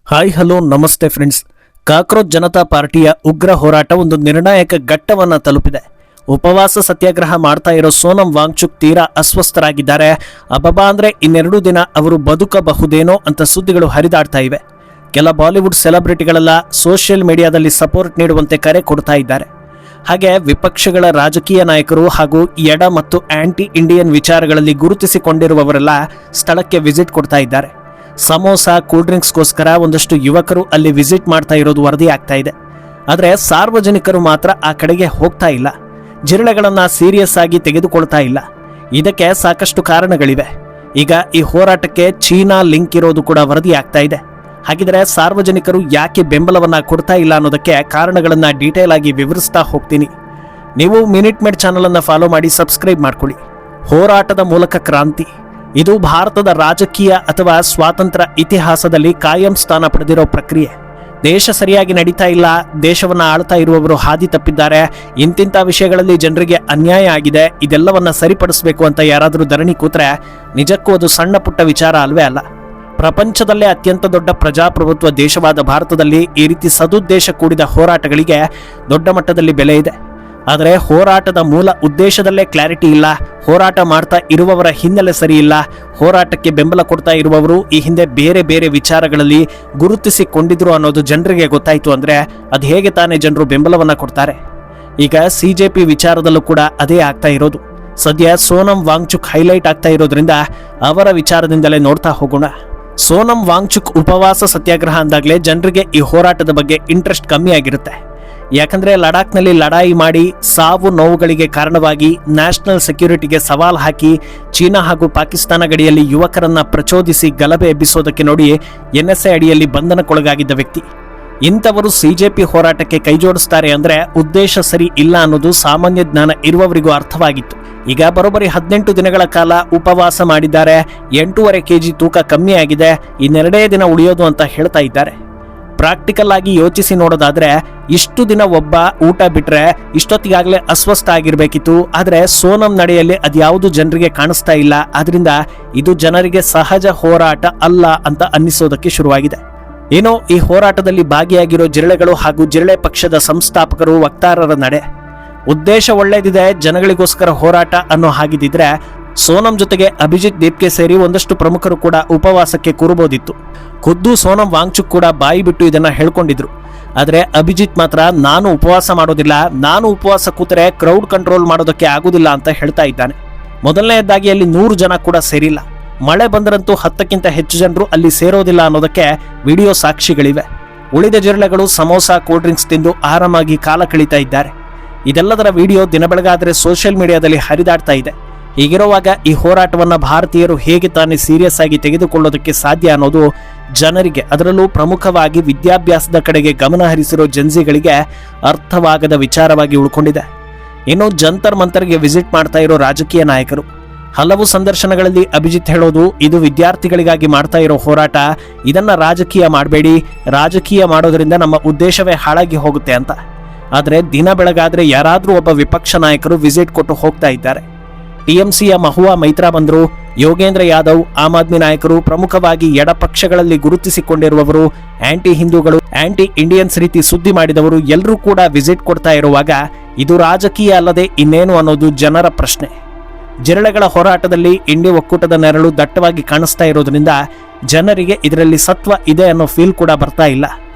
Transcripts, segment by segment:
Hi hello ನಮಸ್ತೆ friends. Cockroach Janata ಪಾರ್ಟಿಯ ಉಗ್ರ ಹೋರಾಟ ಒಂದು ನಿರ್ಣಾಯಕ ಘಟ್ಟವನ್ನು ತಲುಪಿದೆ. ಉಪವಾಸ ಸತ್ಯಾಗ್ರಹ ಮಾಡ್ತಾ ಇರೋ ಸೋನಂ ವಾಂಗ್ಚುಕ್ ತೀರಾ ಅಸ್ವಸ್ಥರಾಗಿದ್ದಾರೆ. ಅಬಬಾ ಅಂದರೆ ಇನ್ನೆರಡು ದಿನ ಅವರು ಬದುಕಬಹುದೇನೋ ಅಂತ ಸುದ್ದಿಗಳು ಹರಿದಾಡ್ತಾ ಇವೆ. ಕೆಲ ಬಾಲಿವುಡ್ ಸೆಲೆಬ್ರಿಟಿಗಳೆಲ್ಲ ಸೋಷಿಯಲ್ ಮೀಡಿಯಾದಲ್ಲಿ ಸಪೋರ್ಟ್ ನೀಡುವಂತೆ ಕರೆ ಕೊಡ್ತಾ ಇದ್ದಾರೆ. ಹಾಗೆ ವಿಪಕ್ಷಗಳ ರಾಜಕೀಯ ನಾಯಕರು ಹಾಗೂ ಎಡ ಮತ್ತು ಆಂಟಿ ಇಂಡಿಯನ್ ವಿಚಾರಗಳಲ್ಲಿ ಗುರುತಿಸಿಕೊಂಡಿರುವವರೆಲ್ಲ ಸ್ಥಳಕ್ಕೆ ವಿಸಿಟ್ ಕೊಡ್ತಾ ಇದ್ದಾರೆ. ಸಮೋಸಾ ಕೂಲ್ ಡ್ರಿಂಕ್ಸ್ಗೋಸ್ಕರ ಒಂದಷ್ಟು ಯುವಕರು ಅಲ್ಲಿ ವಿಸಿಟ್ ಮಾಡ್ತಾ ಇರೋದು ವರದಿ ಆಗ್ತಾ ಇದೆ. ಆದರೆ ಸಾರ್ವಜನಿಕರು ಮಾತ್ರ ಆ ಕಡೆಗೆ ಹೋಗ್ತಾ ಇಲ್ಲ, ಜಿರಳೆಗಳನ್ನು ಸೀರಿಯಸ್ ಆಗಿ ತೆಗೆದುಕೊಳ್ತಾ ಇಲ್ಲ. ಇದಕ್ಕೆ ಸಾಕಷ್ಟು ಕಾರಣಗಳಿವೆ. ಈಗ ಈ ಹೋರಾಟಕ್ಕೆ ಚೀನಾ ಲಿಂಕ್ ಇರೋದು ಕೂಡ ವರದಿ ಆಗ್ತಾ ಇದೆ. ಹಾಗಿದ್ರೆ ಸಾರ್ವಜನಿಕರು ಯಾಕೆ ಬೆಂಬಲವನ್ನ ಕೊಡ್ತಾ ಇಲ್ಲ ಅನ್ನೋದಕ್ಕೆ ಕಾರಣಗಳನ್ನ ಡೀಟೇಲ್ ಆಗಿ ವಿವರಿಸ್ತಾ ಹೋಗ್ತೀನಿ. ನೀವು ಮಿನಿಟ್ ಮೇಡ್ ಚಾನಲ್ ಅನ್ನ ಫಾಲೋ ಮಾಡಿ ಸಬ್ಸ್ಕ್ರೈಬ್ ಮಾಡ್ಕೊಳ್ಳಿ. ಹೋರಾಟದ ಮೂಲಕ ಕ್ರಾಂತಿ ಇದು ಭಾರತದ ರಾಜಕೀಯ ಅಥವಾ ಸ್ವಾತಂತ್ರ್ಯ ಇತಿಹಾಸದಲ್ಲಿ ಕಾಯಂ ಸ್ಥಾನ ಪಡೆದಿರೋ ಪ್ರಕ್ರಿಯೆ. ದೇಶ ಸರಿಯಾಗಿ ನಡೀತಾ ಇಲ್ಲ, ದೇಶವನ್ನ ಆಳ್ತಾ ಇರುವವರು ಹಾದಿ ತಪ್ಪಿದ್ದಾರೆ, ಇಂತಿಂಥ ವಿಷಯಗಳಲ್ಲಿ ಜನರಿಗೆ ಅನ್ಯಾಯ ಆಗಿದೆ, ಇದೆಲ್ಲವನ್ನ ಸರಿಪಡಿಸಬೇಕು ಅಂತ ಯಾರಾದರೂ ಧರಣಿ ಕೂತ್ರೆ ನಿಜಕ್ಕೂ ಅದು ಸಣ್ಣ ಪುಟ್ಟ ವಿಚಾರ ಅಲ್ವೇ ಅಲ್ಲ. ಪ್ರಪಂಚದಲ್ಲೇ ಅತ್ಯಂತ ದೊಡ್ಡ ಪ್ರಜಾಪ್ರಭುತ್ವ ದೇಶವಾದ ಭಾರತದಲ್ಲಿ ಈ ರೀತಿ ಸದುದ್ದೇಶ ಕೂಡಿದ ಹೋರಾಟಗಳಿಗೆ ದೊಡ್ಡ ಮಟ್ಟದಲ್ಲಿ ಬೆಲೆ ಇದೆ. ಆದರೆ ಹೋರಾಟದ ಮೂಲ ಉದ್ದೇಶದಲ್ಲೇ ಕ್ಲಾರಿಟಿ ಇಲ್ಲ, ಹೋರಾಟ ಮಾಡ್ತಾ ಇರುವವರ ಹಿನ್ನೆಲೆ ಸರಿ ಇಲ್ಲ, ಹೋರಾಟಕ್ಕೆ ಬೆಂಬಲ ಕೊಡ್ತಾ ಇರುವವರು ಈ ಹಿಂದೆ ಬೇರೆ ಬೇರೆ ವಿಚಾರಗಳಲ್ಲಿ ಗುರುತಿಸಿಕೊಂಡಿದ್ರು ಅನ್ನೋದು ಜನರಿಗೆ ಗೊತ್ತಾಯಿತು ಅಂದರೆ ಅದು ಹೇಗೆ ತಾನೇ ಜನರು ಬೆಂಬಲವನ್ನು ಕೊಡ್ತಾರೆ? ಈಗ CJP ವಿಚಾರದಲ್ಲೂ ಕೂಡ ಅದೇ ಆಗ್ತಾ ಇರೋದು. ಸದ್ಯ ಸೋನಂ ವಾಂಗ್ಚುಕ್ ಹೈಲೈಟ್ ಆಗ್ತಾ ಇರೋದ್ರಿಂದ ಅವರ ವಿಚಾರದಿಂದಲೇ ನೋಡ್ತಾ ಹೋಗೋಣ. ಸೋನಂ ವಾಂಗ್ಚುಕ್ ಉಪವಾಸ ಸತ್ಯಾಗ್ರಹ ಅಂದಾಗಲೇ ಜನರಿಗೆ ಈ ಹೋರಾಟದ ಬಗ್ಗೆ ಇಂಟ್ರೆಸ್ಟ್ ಕಮ್ಮಿ ಆಗಿರುತ್ತೆ. ಯಾಕಂದ್ರೆ ಲಡಾಖ್ನಲ್ಲಿ ಲಡಾಯಿ ಮಾಡಿ ಸಾವು ನೋವುಗಳಿಗೆ ಕಾರಣವಾಗಿ ನ್ಯಾಷನಲ್ ಸೆಕ್ಯೂರಿಟಿಗೆ ಸವಾಲ್ ಹಾಕಿ ಚೀನಾ ಹಾಗೂ ಪಾಕಿಸ್ತಾನ ಗಡಿಯಲ್ಲಿ ಯುವಕರನ್ನ ಪ್ರಚೋದಿಸಿ ಗಲಭೆ ಎಬ್ಬಿಸೋದಕ್ಕೆ ನೋಡಿ NSA ಅಡಿಯಲ್ಲಿ ಬಂಧನಕ್ಕೊಳಗಾಗಿದ್ದ ವ್ಯಕ್ತಿ. ಇಂಥವರು CJP ಹೋರಾಟಕ್ಕೆ ಕೈಜೋಡಿಸ್ತಾರೆ ಅಂದ್ರೆ ಉದ್ದೇಶ ಸರಿ ಇಲ್ಲ ಅನ್ನೋದು ಸಾಮಾನ್ಯ ಜ್ಞಾನ ಇರುವವರಿಗೂ ಅರ್ಥವಾಗಿತ್ತು. ಈಗ ಬರೋಬ್ಬರಿ 18 ದಿನಗಳ ಕಾಲ ಉಪವಾಸ ಮಾಡಿದ್ದಾರೆ, 8.5 kg ತೂಕ ಕಮ್ಮಿ ಆಗಿದೆ, ಇನ್ನೆರಡೇ ದಿನ ಉಳಿಯೋದು ಅಂತ ಹೇಳ್ತಾ ಇದ್ದಾರೆ. ಪ್ರಾಕ್ಟಿಕಲ್ ಆಗಿ ಯೋಚಿಸಿ ನೋಡೋದಾದ್ರೆ ಇಷ್ಟು ದಿನ ಒಬ್ಬ ಊಟ ಬಿಟ್ರೆ ಇಷ್ಟೊತ್ತಿಗಾಗಲೇ ಅಸ್ವಸ್ಥ ಆಗಿರ್ಬೇಕಿತ್ತು. ಆದರೆ ಸೋನಂ ನಡೆಯಲ್ಲಿ ಅದ್ಯಾವುದು ಜನರಿಗೆ ಕಾಣಿಸ್ತಾ ಇಲ್ಲ. ಆದ್ರಿಂದ ಇದು ಜನರಿಗೆ ಸಹಜ ಹೋರಾಟ ಅಲ್ಲ ಅಂತ ಅನ್ನಿಸೋದಕ್ಕೆ ಶುರುವಾಗಿದೆ. ಏನೋ ಈ ಹೋರಾಟದಲ್ಲಿ ಭಾಗಿಯಾಗಿರೋ ಜಿರಳೆಗಳು ಹಾಗೂ ಜಿರಳೆ ಪಕ್ಷದ ಸಂಸ್ಥಾಪಕರು ವಕ್ತಾರರ ನಡೆ ಉದ್ದೇಶ ಒಳ್ಳೇದಿದೆ, ಜನಗಳಿಗೋಸ್ಕರ ಹೋರಾಟ ಅನ್ನೋ ಹಾಗಿದ್ದಿದ್ರೆ ಸೋನಂ ಜೊತೆಗೆ ಅಭಿಜಿತ್ ದೀಪ್ಗೆ ಸೇರಿ ಒಂದಷ್ಟು ಪ್ರಮುಖರು ಕೂಡ ಉಪವಾಸಕ್ಕೆ ಕೂರಬಹುದಿತ್ತು. ಖುದ್ದು ಸೋನಂ ವಾಂಗ್ಚುಕ್ ಕೂಡ ಬಾಯಿ ಬಿಟ್ಟು ಇದನ್ನ ಹೇಳ್ಕೊಂಡಿದ್ರು. ಆದರೆ ಅಭಿಜಿತ್ ಮಾತ್ರ ನಾನು ಉಪವಾಸ ಮಾಡೋದಿಲ್ಲ, ನಾನು ಉಪವಾಸ ಕೂತರೆ ಕ್ರೌಡ್ ಕಂಟ್ರೋಲ್ ಮಾಡೋದಕ್ಕೆ ಆಗುದಿಲ್ಲ ಅಂತ ಹೇಳ್ತಾ ಇದ್ದಾನೆ. ಮೊದಲನೆಯದಾಗಿ ಅಲ್ಲಿ 100 ಜನ ಕೂಡ ಸೇರಿಲ್ಲ. ಮಳೆ ಬಂದರಂತೂ 10ಕ್ಕಿಂತ ಹೆಚ್ಚು ಜನರು ಅಲ್ಲಿ ಸೇರೋದಿಲ್ಲ ಅನ್ನೋದಕ್ಕೆ ವಿಡಿಯೋ ಸಾಕ್ಷಿಗಳಿವೆ. ಉಳಿದ ಜಿರಳೆಗಳು ಸಮೋಸಾ ಕೂಲ್ ಡ್ರಿಂಕ್ಸ್ ತಿಂದು ಆರಾಮಾಗಿ ಕಾಲ ಕಳೀತಾ ಇದ್ದಾರೆ. ಇದೆಲ್ಲದರ ವಿಡಿಯೋ ದಿನ ಬೆಳಗಾದ್ರೆ ಸೋಷಿಯಲ್ ಮೀಡಿಯಾದಲ್ಲಿ ಹರಿದಾಡ್ತಾ ಇದೆ. ಹೀಗಿರುವಾಗ ಈ ಹೋರಾಟವನ್ನ ಭಾರತೀಯರು ಹೇಗೆ ತಾನೇ ಸೀರಿಯಸ್ ಆಗಿ ತೆಗೆದುಕೊಳ್ಳೋದಕ್ಕೆ ಸಾಧ್ಯ ಅನ್ನೋದು ಜನರಿಗೆ, ಅದರಲ್ಲೂ ಪ್ರಮುಖವಾಗಿ ವಿದ್ಯಾಭ್ಯಾಸದ ಕಡೆಗೆ ಗಮನ ಹರಿಸಿರೋ ಜನ್ಸಿಗಳಿಗೆ ಅರ್ಥವಾಗದ ವಿಚಾರವಾಗಿ ಉಳ್ಕೊಂಡಿದೆ. ಇನ್ನು ಜಂತರ್ ಮಂತರ್ಗೆ ವಿಸಿಟ್ ಮಾಡ್ತಾ ಇರೋ ರಾಜಕೀಯ ನಾಯಕರು ಹಲವು ಸಂದರ್ಶನಗಳಲ್ಲಿ ಅಭಿಜಿತ್ ಹೇಳೋದು ಇದು ವಿದ್ಯಾರ್ಥಿಗಳಿಗಾಗಿ ಮಾಡ್ತಾ ಇರೋ ಹೋರಾಟ, ಇದನ್ನ ರಾಜಕೀಯ ಮಾಡಬೇಡಿ, ರಾಜಕೀಯ ಮಾಡೋದ್ರಿಂದ ನಮ್ಮ ಉದ್ದೇಶವೇ ಹಾಳಾಗಿ ಹೋಗುತ್ತೆ ಅಂತ. ಆದರೆ ದಿನ ಬೆಳಗಾದ್ರೆ ಯಾರಾದ್ರೂ ಒಬ್ಬ ವಿಪಕ್ಷ ನಾಯಕರು ವಿಸಿಟ್ ಕೊಟ್ಟು ಹೋಗ್ತಾ ಇದ್ದಾರೆ. TMCಯ ಮಹುವಾ ಮೈತ್ರಾ ಬಂದ್ರು, ಯೋಗೇಂದ್ರ ಯಾದವ್, ಆಮ್ ಆದ್ಮಿ ನಾಯಕರು, ಪ್ರಮುಖವಾಗಿ ಎಡ ಪಕ್ಷಗಳಲ್ಲಿ ಗುರುತಿಸಿಕೊಂಡಿರುವವರು, ಆಂಟಿ ಹಿಂದೂಗಳು, ಆಂಟಿ ಇಂಡಿಯನ್ಸ್ ರೀತಿ ಸುದ್ದಿ ಮಾಡಿದವರು ಎಲ್ಲರೂ ಕೂಡ ವಿಸಿಟ್ ಕೊಡ್ತಾ ಇರುವಾಗ ಇದು ರಾಜಕೀಯ ಅಲ್ಲದೆ ಇನ್ನೇನು ಅನ್ನೋದು ಜನರ ಪ್ರಶ್ನೆ. ಜಿರಳೆಗಳ ಹೋರಾಟದಲ್ಲಿ ಇಂಡಿ ಒಕ್ಕೂಟದ ನೆರಳು ದಟ್ಟವಾಗಿ ಕಾಣಿಸ್ತಾ ಇರೋದ್ರಿಂದ ಜನರಿಗೆ ಇದರಲ್ಲಿ ಸತ್ವ ಇದೆ ಅನ್ನೋ ಫೀಲ್ ಕೂಡ ಬರ್ತಾ ಇಲ್ಲ.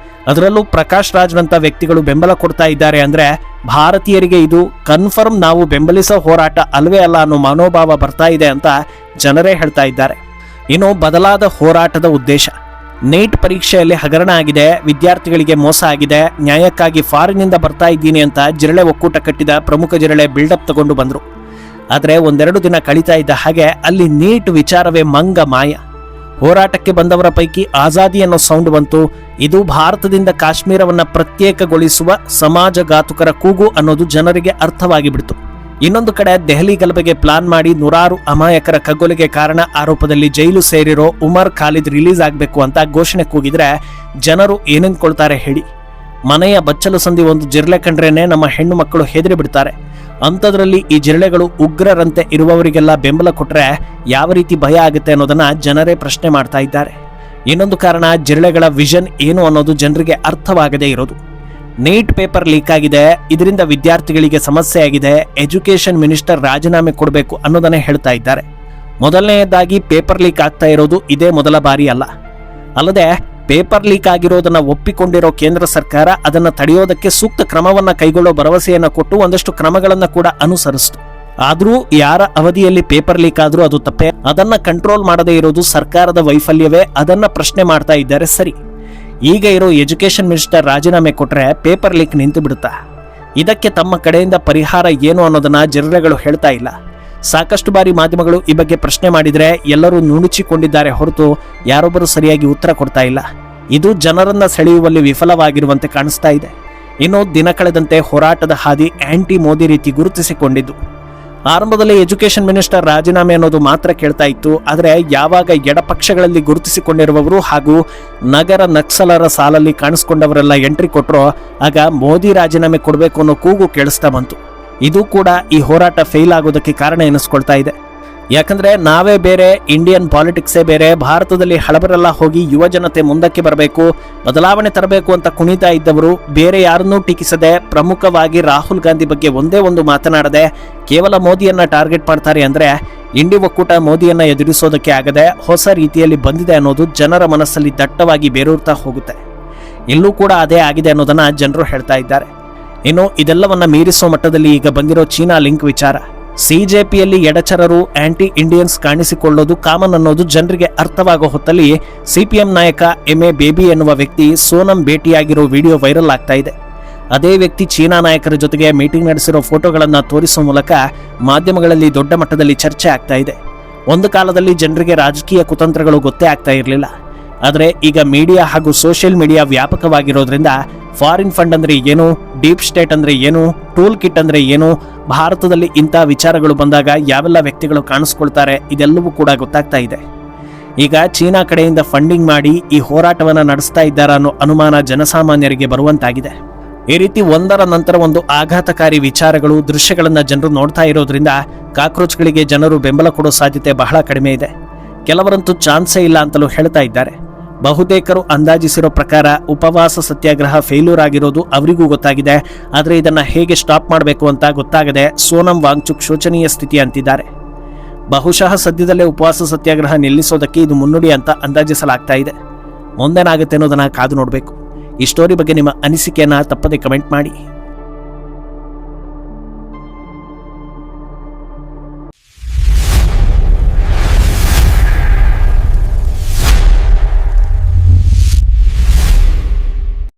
ಅದರಲ್ಲೂ ಪ್ರಕಾಶ್ ರಾಜ್ರಂತ ವ್ಯಕ್ತಿಗಳು ಬೆಂಬಲ ಕೊಡ್ತಾ ಇದ್ದಾರೆ ಅಂದ್ರೆ ಭಾರತೀಯರಿಗೆ ಇದು ಕನ್ಫರ್ಮ್ ನಾವು ಬೆಂಬಲಿಸೋ ಹೋರಾಟ ಅಲ್ವೇ ಅಲ್ಲ ಅನ್ನೋ ಮನೋಭಾವ ಬರ್ತಾ ಇದೆ ಅಂತ ಜನರೇ ಹೇಳ್ತಾ ಇದ್ದಾರೆ. ಇನ್ನು ಬದಲಾದ ಹೋರಾಟದ ಉದ್ದೇಶ, ನೀಟ್ ಪರೀಕ್ಷೆಯಲ್ಲಿ ಹಗರಣ ಆಗಿದೆ, ವಿದ್ಯಾರ್ಥಿಗಳಿಗೆ ಮೋಸ ಆಗಿದೆ, ನ್ಯಾಯಕ್ಕಾಗಿ ಫಾರಿನಿಂದ ಬರ್ತಾ ಇದ್ದೀನಿ ಅಂತ ಜಿರಳೆ ಒಕ್ಕೂಟ ಕಟ್ಟಿದ ಪ್ರಮುಖ ಜಿರಳೆ ಬಿಲ್ಡಪ್ ತಗೊಂಡು ಬಂದ್ರು. ಆದರೆ ಒಂದೆರಡು ದಿನ ಕಳೀತಾ ಇದ್ದ ಹಾಗೆ ಅಲ್ಲಿ ನೀಟ್ ವಿಚಾರವೇ ಮಂಗ ಮಾಯ. ಹೋರಾಟಕ್ಕೆ ಬಂದವರ ಪೈಕಿ ಆಜಾದಿ ಅನ್ನೋ ಸೌಂಡ್ ಬಂತು. ಇದು ಭಾರತದಿಂದ ಕಾಶ್ಮೀರವನ್ನ ಪ್ರತ್ಯೇಕಗೊಳಿಸುವ ಸಮಾಜಘಾತುಕರ ಕೂಗು ಅನ್ನೋದು ಜನರಿಗೆ ಅರ್ಥವಾಗಿ ಬಿಡ್ತು. ಇನ್ನೊಂದು ಕಡೆ ದೆಹಲಿ ಗಲಭೆಗೆ ಪ್ಲಾನ್ ಮಾಡಿ ನೂರಾರು ಅಮಾಯಕರ ಕಗ್ಗೊಲೆಗೆ ಕಾರಣ ಆರೋಪದಲ್ಲಿ ಜೈಲು ಸೇರಿರೋ ಉಮರ್ ಖಾಲಿದ್ ರಿಲೀಸ್ ಆಗಬೇಕು ಅಂತ ಘೋಷಣೆ ಕೂಗಿದ್ರೆ ಜನರು ಏನಂದ್ಕೊಳ್ತಾರೆ ಹೇಳಿ? ಮನೆಯ ಬಚ್ಚಲು ಸಂಧಿ ಒಂದು ಜಿರಳೆ ಕಂಡ್ರೇನೆ ನಮ್ಮ ಹೆಣ್ಣು ಮಕ್ಕಳು ಹೆದರಿ ಬಿಡ್ತಾರೆ. ಅಂಥದ್ರಲ್ಲಿ ಈ ಜಿರಳೆಗಳು ಉಗ್ರರಂತೆ ಇರುವವರಿಗೆಲ್ಲ ಬೆಂಬಲ ಕೊಟ್ಟರೆ ಯಾವ ರೀತಿ ಭಯ ಆಗುತ್ತೆ ಅನ್ನೋದನ್ನ ಜನರೇ ಪ್ರಶ್ನೆ ಮಾಡ್ತಾ ಇದ್ದಾರೆ. ಇನ್ನೊಂದು ಕಾರಣ ಜಿರಳೆಗಳ ವಿಷನ್ ಏನು ಅನ್ನೋದು ಜನರಿಗೆ ಅರ್ಥವಾಗದೇ ಇರೋದು. ನೀಟ್ ಪೇಪರ್ ಲೀಕ್ ಆಗಿದೆ, ಇದರಿಂದ ವಿದ್ಯಾರ್ಥಿಗಳಿಗೆ ಸಮಸ್ಯೆ ಆಗಿದೆ, ಎಜುಕೇಶನ್ ಮಿನಿಸ್ಟರ್ ರಾಜೀನಾಮೆ ಕೊಡಬೇಕು ಅನ್ನೋದನ್ನೇ ಹೇಳ್ತಾ ಇದ್ದಾರೆ. ಮೊದಲನೆಯದಾಗಿ ಪೇಪರ್ ಲೀಕ್ ಆಗ್ತಾ ಇರೋದು ಇದೇ ಮೊದಲ ಬಾರಿ ಅಲ್ಲ. ಅಲ್ಲದೆ ಪೇಪರ್ ಲೀಕ್ ಆಗಿರೋದನ್ನ ಒಪ್ಪಿಕೊಂಡಿರೋ ಕೇಂದ್ರ ಸರ್ಕಾರ ಅದನ್ನ ತಡೆಯೋದಕ್ಕೆ ಸೂಕ್ತ ಕ್ರಮವನ್ನ ಕೈಗೊಳ್ಳೋ ಭರವಸೆಯನ್ನ ಕೊಟ್ಟು ಒಂದಷ್ಟು ಕ್ರಮಗಳನ್ನ ಕೂಡ ಅನುಸರಿಸಿತು. ಆದ್ರೂ ಯಾರ ಅವಧಿಯಲ್ಲಿ ಪೇಪರ್ ಲೀಕ್ ಆದ್ರೂ ಅದು ತಪ್ಪೇ. ಅದನ್ನ ಕಂಟ್ರೋಲ್ ಮಾಡದೇ ಇರೋದು ಸರ್ಕಾರದ ವೈಫಲ್ಯವೇ. ಅದನ್ನ ಪ್ರಶ್ನೆ ಮಾಡ್ತಾ ಇದ್ದಾರೆ. ಸರಿ, ಈಗ ಇರೋ ಎಜುಕೇಶನ್ ಮಿನಿಸ್ಟರ್ ರಾಜೀನಾಮೆ ಕೊಟ್ರೆ ಪೇಪರ್ ಲೀಕ್ ನಿಂತು ಬಿಡುತ್ತಾ? ಇದಕ್ಕೆ ತಮ್ಮ ಕಡೆಯಿಂದ ಪರಿಹಾರ ಏನು ಅನ್ನೋದನ್ನ ಜಿರಳೆಗಳು ಹೇಳ್ತಾ ಇಲ್ಲ. ಸಾಕಷ್ಟು ಬಾರಿ ಮಾಧ್ಯಮಗಳು ಈ ಬಗ್ಗೆ ಪ್ರಶ್ನೆ ಮಾಡಿದ್ರೆ ಎಲ್ಲರೂ ನುಣುಚಿಕೊಂಡಿದ್ದಾರೆ ಹೊರತು ಯಾರೊಬ್ಬರು ಸರಿಯಾಗಿ ಉತ್ತರ ಕೊಡ್ತಾ ಇಲ್ಲ. ಇದು ಜನರನ್ನ ಸೆಳೆಯುವಲ್ಲಿ ವಿಫಲವಾಗಿರುವಂತೆ ಕಾಣಿಸ್ತಾ ಇದೆ. ಇನ್ನು ದಿನ ಕಳೆದಂತೆ ಹೋರಾಟದ ಹಾದಿ ಆಂಟಿ ಮೋದಿ ರೀತಿ ಗುರುತಿಸಿಕೊಂಡಿದ್ದು. ಆರಂಭದಲ್ಲಿ ಎಜುಕೇಶನ್ ಮಿನಿಸ್ಟರ್ ರಾಜೀನಾಮೆ ಅನ್ನೋದು ಮಾತ್ರ ಕೇಳ್ತಾ ಇತ್ತು. ಆದರೆ ಯಾವಾಗ ಎಡಪಕ್ಷಗಳಲ್ಲಿ ಗುರುತಿಸಿಕೊಂಡಿರುವವರು ಹಾಗೂ ನಗರ ನಕ್ಸಲರ ಸಾಲಲ್ಲಿ ಕಾಣಿಸ್ಕೊಂಡವರೆಲ್ಲ ಎಂಟ್ರಿ ಕೊಟ್ಟರೋ ಆಗ ಮೋದಿ ರಾಜೀನಾಮೆ ಕೊಡಬೇಕು ಅನ್ನೋ ಕೂಗು ಕೇಳಿಸ್ತಾ ಬಂತು. ಇದು ಕೂಡ ಈ ಹೋರಾಟ ಫೇಲ್ ಆಗೋದಕ್ಕೆ ಕಾರಣ ಎನಿಸ್ಕೊಳ್ತಾ ಇದೆ. ಯಾಕಂದ್ರೆ ನಾವೇ ಬೇರೆ, ಇಂಡಿಯನ್ ಪಾಲಿಟಿಕ್ಸೇ ಬೇರೆ. ಭಾರತದಲ್ಲಿ ಹಳಬರೆಲ್ಲ ಹೋಗಿ ಯುವ ಜನತೆ ಮುಂದಕ್ಕೆ ಬರಬೇಕು, ಬದಲಾವಣೆ ತರಬೇಕು ಅಂತ ಕುಣಿತಾ ಇದ್ದವರು ಬೇರೆ ಯಾರನ್ನೂ ಟೀಕಿಸದೆ, ಪ್ರಮುಖವಾಗಿ ರಾಹುಲ್ ಗಾಂಧಿ ಬಗ್ಗೆ ಒಂದೇ ಒಂದು ಮಾತನಾಡದೆ ಕೇವಲ ಮೋದಿಯನ್ನ ಟಾರ್ಗೆಟ್ ಮಾಡ್ತಾರೆ. ಅಂದ್ರೆ ಇಂಡಿ ಒಕ್ಕೂಟ ಮೋದಿಯನ್ನ ಎದುರಿಸೋದಕ್ಕೆ ಆಗದೆ ಹೊಸ ರೀತಿಯಲ್ಲಿ ಬಂದಿದೆ ಅನ್ನೋದು ಜನರ ಮನಸ್ಸಲ್ಲಿ ದಟ್ಟವಾಗಿ ಬೇರೂರ್ತಾ ಹೋಗುತ್ತೆ. ಇಲ್ಲೂ ಕೂಡ ಅದೇ ಆಗಿದೆ ಅನ್ನೋದನ್ನ ಜನರು ಹೇಳ್ತಾ ಇದ್ದಾರೆ. ಇನ್ನು ಇದೆಲ್ಲವನ್ನ ಮೀರಿಸೋ ಮಟ್ಟದಲ್ಲಿ ಈಗ ಬಂದಿರೋ ಚೀನಾ ಲಿಂಕ್ ವಿಚಾರ. ಸಿಜೆಪಿಯಲ್ಲಿ ಎಡಚರರು, ಆಂಟಿ ಇಂಡಿಯನ್ಸ್ ಕಾಣಿಸಿಕೊಳ್ಳೋದು ಕಾಮನ್ ಅನ್ನೋದು ಜನರಿಗೆ ಅರ್ಥವಾಗೋ ಹೊತ್ತಲ್ಲಿ ಸಿಪಿಎಂ ನಾಯಕ MA ಬೇಬಿ ಎನ್ನುವ ವ್ಯಕ್ತಿ ಸೋನಂ ಭೇಟಿಯಾಗಿರೋ ವಿಡಿಯೋ ವೈರಲ್ ಆಗ್ತಾ ಇದೆ. ಅದೇ ವ್ಯಕ್ತಿ ಚೀನಾ ನಾಯಕರ ಜೊತೆಗೆ ಮೀಟಿಂಗ್ ನಡೆಸಿರೋ ಫೋಟೋಗಳನ್ನ ತೋರಿಸುವ ಮೂಲಕ ಮಾಧ್ಯಮಗಳಲ್ಲಿ ದೊಡ್ಡ ಮಟ್ಟದಲ್ಲಿ ಚರ್ಚೆ ಆಗ್ತಾ ಇದೆ. ಒಂದು ಕಾಲದಲ್ಲಿ ಜನರಿಗೆ ರಾಜಕೀಯ ಕುತಂತ್ರಗಳು ಗೊತ್ತೇ ಆಗ್ತಾ ಇರಲಿಲ್ಲ. ಆದರೆ ಈಗ ಮೀಡಿಯಾ ಹಾಗೂ ಸೋಷಿಯಲ್ ಮೀಡಿಯಾ ವ್ಯಾಪಕವಾಗಿರೋದ್ರಿಂದ ಫಾರಿನ್ ಫಂಡ್ ಅಂದ್ರೆ ಏನು, ಡೀಪ್ ಸ್ಟೇಟ್ ಅಂದ್ರೆ ಏನು, ಟೂಲ್ ಕಿಟ್ ಅಂದ್ರೆ ಏನು, ಭಾರತದಲ್ಲಿ ಇಂಥ ವಿಚಾರಗಳು ಬಂದಾಗ ಯಾವೆಲ್ಲ ವ್ಯಕ್ತಿಗಳು ಕಾಣಿಸ್ಕೊಳ್ತಾರೆ, ಇದೆಲ್ಲವೂ ಕೂಡ ಗೊತ್ತಾಗ್ತಾ ಇದೆ. ಈಗ ಚೀನಾ ಕಡೆಯಿಂದ ಫಂಡಿಂಗ್ ಮಾಡಿ ಈ ಹೋರಾಟವನ್ನು ನಡೆಸ್ತಾ ಇದ್ದಾರಾ ಅನ್ನೋ ಅನುಮಾನ ಜನಸಾಮಾನ್ಯರಿಗೆ ಬರುವಂತಾಗಿದೆ. ಈ ರೀತಿ ಒಂದರ ನಂತರ ಒಂದು ಆಘಾತಕಾರಿ ವಿಚಾರಗಳು, ದೃಶ್ಯಗಳನ್ನ ಜನರು ನೋಡ್ತಾ ಇರೋದ್ರಿಂದ ಕಾಕ್ರೋಚ್ಗಳಿಗೆ ಜನರು ಬೆಂಬಲ ಕೊಡೋ ಸಾಧ್ಯತೆ ಬಹಳ ಕಡಿಮೆ ಇದೆ. ಕೆಲವರಂತೂ ಚಾನ್ಸೇ ಇಲ್ಲ ಅಂತಲೂ ಹೇಳ್ತಾ ಇದ್ದಾರೆ. ಬಹುತೇಕರು ಅಂದಾಜಿಸಿರೋ ಪ್ರಕಾರ ಉಪವಾಸ ಸತ್ಯಾಗ್ರಹ ಫೇಲ್ಯೂರ್ ಆಗಿರೋದು ಅವರಿಗೂ ಗೊತ್ತಾಗಿದೆ. ಆದರೆ ಇದನ್ನ ಹೇಗೆ ಸ್ಟಾಪ್ ಮಾಡಬೇಕು ಅಂತ ಗೊತ್ತಾಗದೆ ಸೋನಂ ವಾಂಗ್ಚುಕ್ ಶೋಚನೀಯ ಸ್ಥಿತಿ ಅಂತಿದ್ದಾರೆ. ಬಹುಶಃ ಸದ್ಯದಲ್ಲೇ ಉಪವಾಸ ಸತ್ಯಾಗ್ರಹ ನಿಲ್ಲಿಸೋದಕ್ಕೆ ಇದು ಮುನ್ನುಡಿ ಅಂತ ಅಂದಾಜಿಸಲಾಗ್ತಾ ಇದೆ. ಮುಂದೇನಾಗುತ್ತೆ ಅನ್ನೋದನ್ನ ಕಾದು ನೋಡಬೇಕು. ಈ ಸ್ಟೋರಿ ಬಗ್ಗೆ ನಿಮ್ಮ ಅನಿಸಿಕೆಯನ್ನ ತಪ್ಪದೆ ಕಮೆಂಟ್ ಮಾಡಿ.